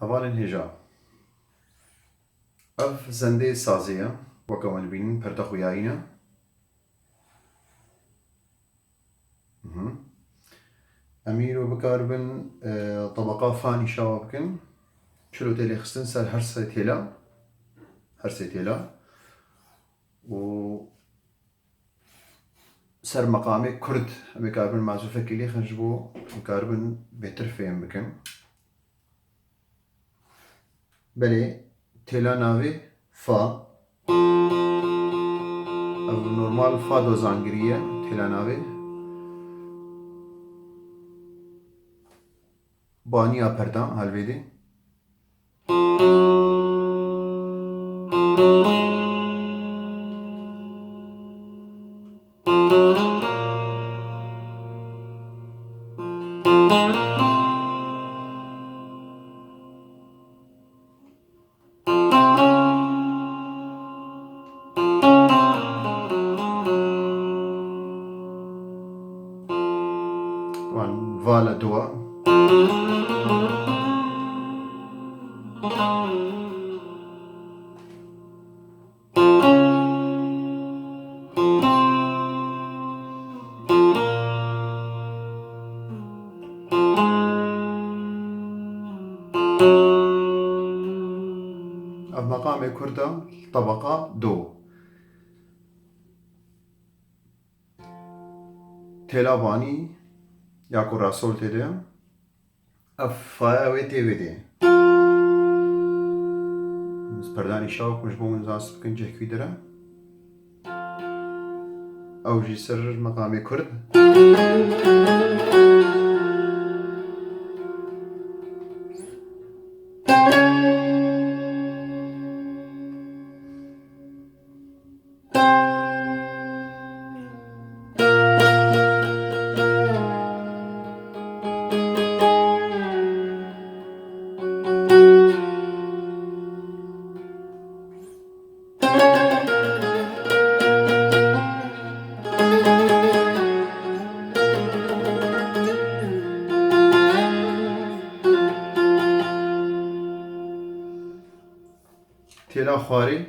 هەواڵێن هێژا ئەڤ زەندەی سازەیە وەکەوە بینن پەردە خویایینە ئەمیر و بکاربن طبقا فانی شاوە بکەن چلو تێلێ خستن سەر هەر سێ تێلا و سەر مەقامێ کورد بکاربن مازوفەکی لێ خەنج بۆ بکاربن بێتر فێم بکەن بەلێ تێلا ناوێ فا ئەو نۆرمال فا دۆزانگریە تێلا ناوێ بانیا پەردا هەلوێدێ فالە دووە ئەف مەقامێ کوردە طبقا دو تێلا بانی یاکو ڕاسۆل تێدەیە ئەف فایە وێ تێوێ دێ پەردانی شاو کوش بۆ من زاست بکەن جێکوی دەرە ئەوژی سەر مەقامێ کورد تێلا خوارێ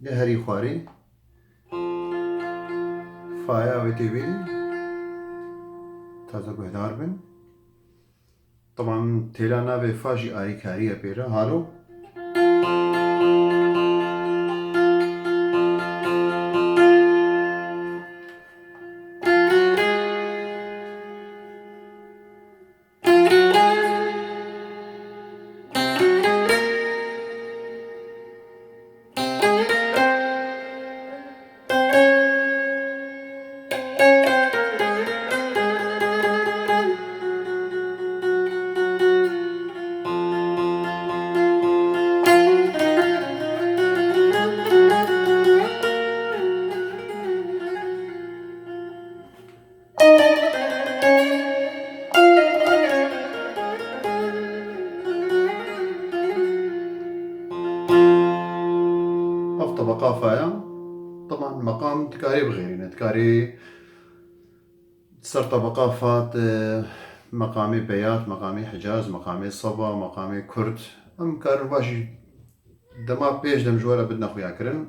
لە هەری خوارێ فایە ئەوێ تێوێ تازە گوهدار بن طبعا تێلا ناوێ فاژی ئاریکاریە پێرە هالۆ طبقا فايا طبعا مقام تكاري بغيرنا تكاري سر طبقا فات مقامي بيات مقامي حجاز مقامي صبا مقامي كرد ام كار باشي دما بيش دم جوارا بدنا خويا كرن